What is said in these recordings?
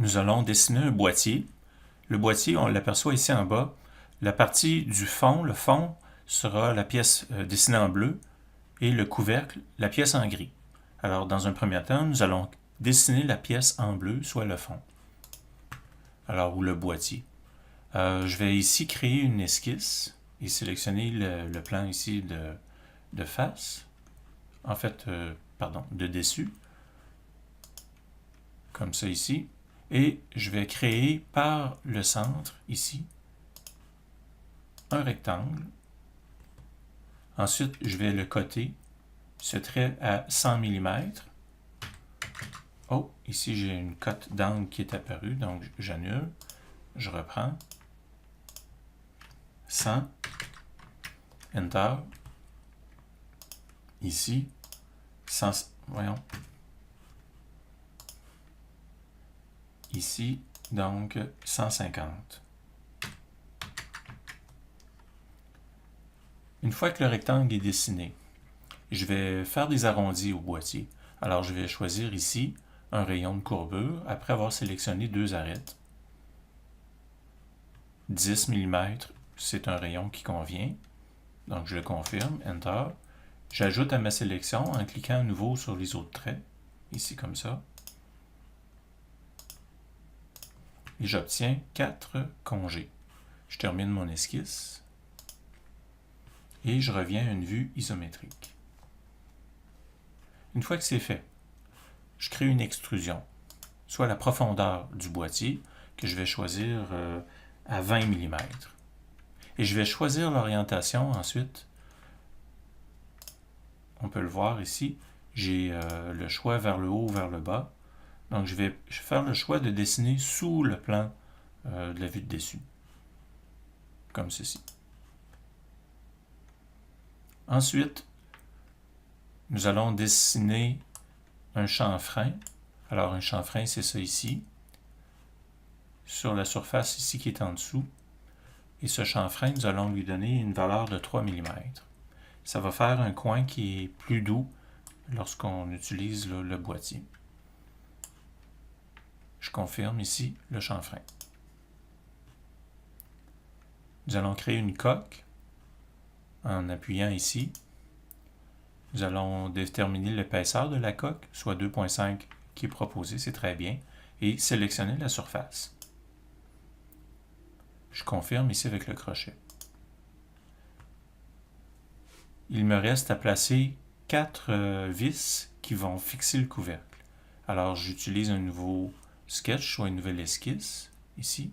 nous allons dessiner un boîtier. Le boîtier, on l'aperçoit ici en bas. La partie du fond, le fond, sera la pièce dessinée en bleu et le couvercle, la pièce en gris. Alors, dans un premier temps, nous allons dessiner la pièce en bleu, soit le fond. Alors, ou le boîtier. Je vais ici créer une esquisse et sélectionner le plan ici de face. En fait, pardon, de dessus. Comme ça ici. Et je vais créer par le centre, ici, un rectangle. Ensuite, je vais le coter, ce trait à 100 mm. Oh, ici j'ai une cote d'angle qui est apparue, donc j'annule. Je reprends. 100. Enter. Ici, 100, voyons. Ici, donc 150. Une fois que le rectangle est dessiné, je vais faire des arrondis au boîtier. Alors, je vais choisir ici un rayon de courbure après avoir sélectionné deux arêtes. 10 mm, c'est un rayon qui convient. Donc, je le confirme, Enter. J'ajoute à ma sélection en cliquant à nouveau sur les autres traits, ici comme ça. Et j'obtiens 4 congés. Je termine mon esquisse. Et je reviens à une vue isométrique. Une fois que c'est fait, je crée une extrusion, soit la profondeur du boîtier, que je vais choisir à 20 mm. Et je vais choisir l'orientation ensuite. On peut le voir ici, j'ai le choix vers le haut ou vers le bas. Donc je vais faire le choix de dessiner sous le plan de la vue de dessus, comme ceci. Ensuite, nous allons dessiner un chanfrein. Alors un chanfrein, c'est ça ici, sur la surface ici qui est en dessous. Et ce chanfrein, nous allons lui donner une valeur de 3 mm. Ça va faire un coin qui est plus doux lorsqu'on utilise le boîtier. Je confirme ici le chanfrein. Nous allons créer une coque en appuyant ici. Nous allons déterminer l'épaisseur de la coque, soit 2,5 qui est proposé, c'est très bien, et sélectionner la surface. Je confirme ici avec le crochet. Il me reste à placer 4 vis qui vont fixer le couvercle. Alors j'utilise un nouveau sketch, soit une nouvelle esquisse, ici,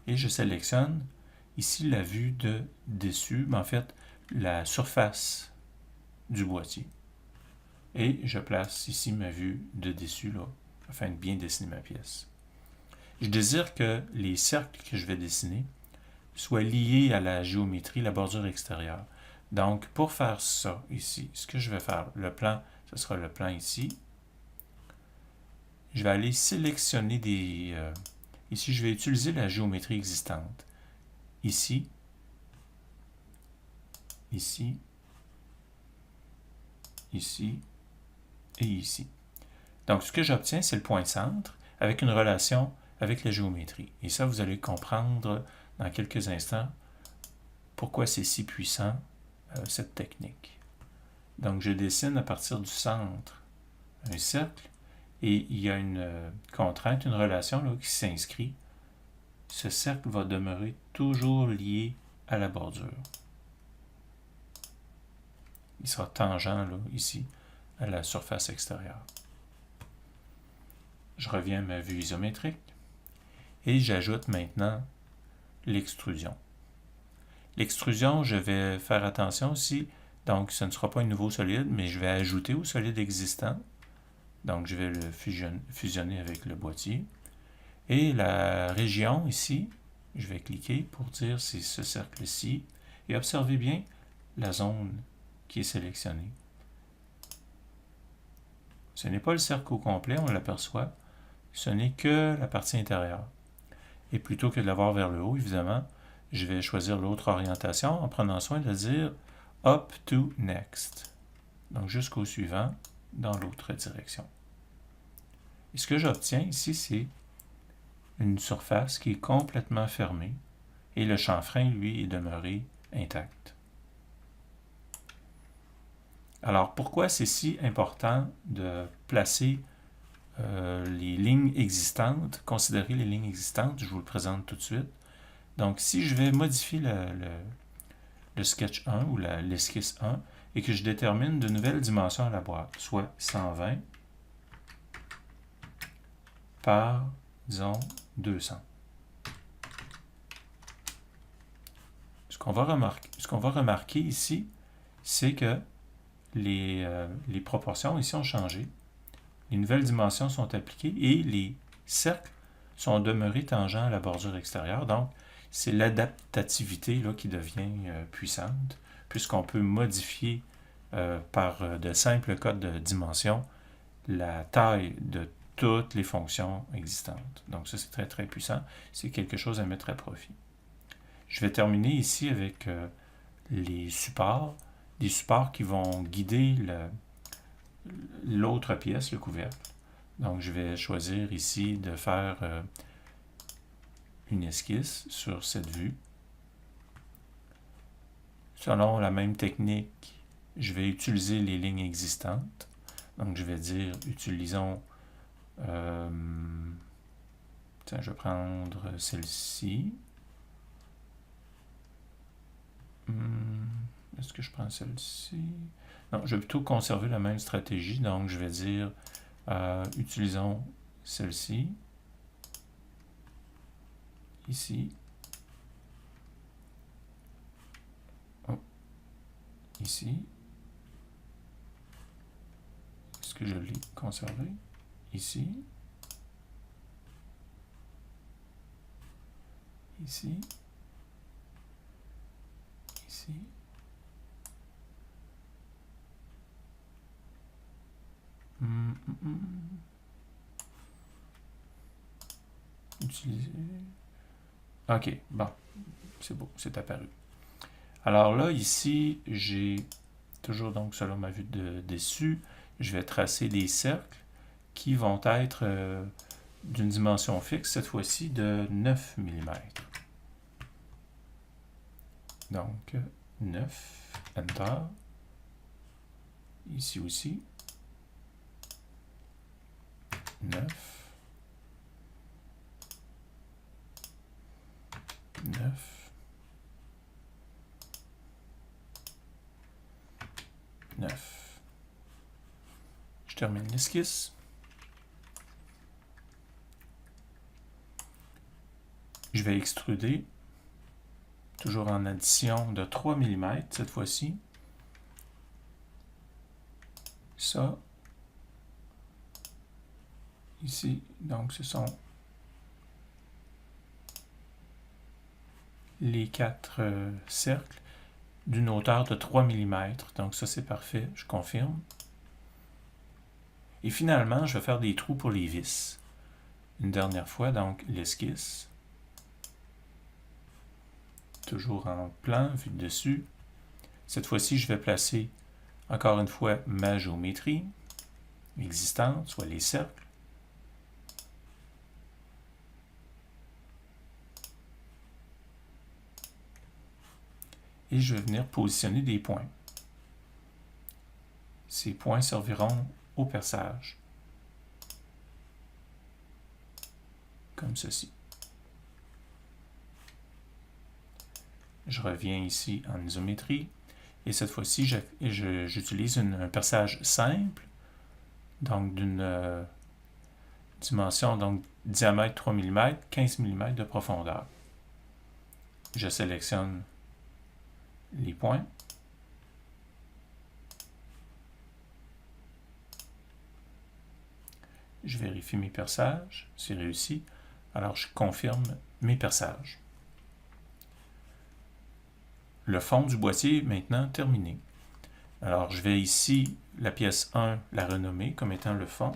et je sélectionne ici la vue de dessus, mais en fait la surface du boîtier. Et je place ici ma vue de dessus, là, afin de bien dessiner ma pièce. Je désire que les cercles que je vais dessiner soient liés à la géométrie, la bordure extérieure. Donc, pour faire ça ici, ce que je vais faire, le plan, ce sera le plan ici. Je vais aller sélectionner des... ici, je vais utiliser la géométrie existante. Ici, ici, ici et ici. Donc, ce que j'obtiens, c'est le point centre avec une relation avec la géométrie. Et ça, vous allez comprendre dans quelques instants pourquoi c'est si puissant, cette technique. Donc, je dessine à partir du centre un cercle et il y a une contrainte, une relation là, qui s'inscrit. Ce cercle va demeurer toujours lié à la bordure. Il sera tangent là, ici, à la surface extérieure. Je reviens à ma vue isométrique et j'ajoute maintenant l'extrusion. L'extrusion, je vais faire attention aussi, donc ce ne sera pas un nouveau solide, mais je vais ajouter au solide existant. Donc je vais le fusionner avec le boîtier. Et la région ici, je vais cliquer pour dire c'est ce cercle-ci. Et observez bien la zone qui est sélectionnée. Ce n'est pas le cercle au complet, on l'aperçoit. Ce n'est que la partie intérieure. Et plutôt que de l'avoir vers le haut, évidemment, je vais choisir l'autre orientation en prenant soin de dire Up to Next. Donc jusqu'au suivant, dans l'autre direction. Et ce que j'obtiens ici, c'est une surface qui est complètement fermée et le chanfrein, lui, est demeuré intact. Alors, pourquoi c'est si important de placer les lignes existantes, considérer les lignes existantes? Je vous le présente tout de suite. Donc, si je vais modifier le sketch 1 ou l'esquisse 1 et que je détermine de nouvelles dimensions à la boîte, soit 120 par, disons, 200. Ce qu'on va remarquer ici, c'est que les proportions ici ont changé. Les nouvelles dimensions sont appliquées et les cercles sont demeurés tangents à la bordure extérieure. Donc, c'est l'adaptativité qui devient puissante, puisqu'on peut modifier par de simples codes de dimension la taille de toutes les fonctions existantes. Donc ça, c'est très, très puissant. C'est quelque chose à mettre à profit. Je vais terminer ici avec les supports, des supports qui vont guider l'autre pièce, le couvercle. Donc je vais choisir ici de faire une esquisse sur cette vue. Selon la même technique, je vais utiliser les lignes existantes. Donc je vais dire, utilisons, tiens, je vais prendre celle-ci. Est-ce que je prends celle-ci? Non, je vais plutôt conserver la même stratégie. Donc je vais dire, utilisons celle-ci. Ici. Oh. Ici. Est-ce que je l'ai conservé? Ici. Ici. Ici. Utiliser. OK, bon, c'est beau, c'est apparu. Alors là, ici, j'ai toujours donc selon ma vue de dessus, je vais tracer des cercles qui vont être d'une dimension fixe, cette fois-ci de 9 mm. Donc, 9, Enter. Ici aussi. 9. 9. 9. Je termine l'esquisse. Je vais extruder, toujours en addition de 3 mm cette fois-ci. Ça, ici, donc ce sont les 4 cercles d'une hauteur de 3 mm. Donc ça, c'est parfait, je confirme. Et finalement, je vais faire des trous pour les vis. Une dernière fois, donc l'esquisse. Toujours en plan, vue de dessus. Cette fois-ci, je vais placer, encore une fois, ma géométrie existante, soit les cercles. Et je vais venir positionner des points. Ces points serviront au perçage. Comme ceci. Je reviens ici en isométrie. Et cette fois-ci, j'utilise un perçage simple, donc d'une dimension, donc diamètre 3 mm, 15 mm de profondeur. Je sélectionne les points. Je vérifie mes perçages, c'est réussi. Alors je confirme mes perçages. Le fond du boîtier est maintenant terminé. Alors je vais ici, la pièce 1, la renommer comme étant le fond.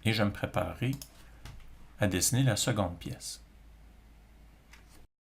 Et je me préparerai à dessiner la seconde pièce.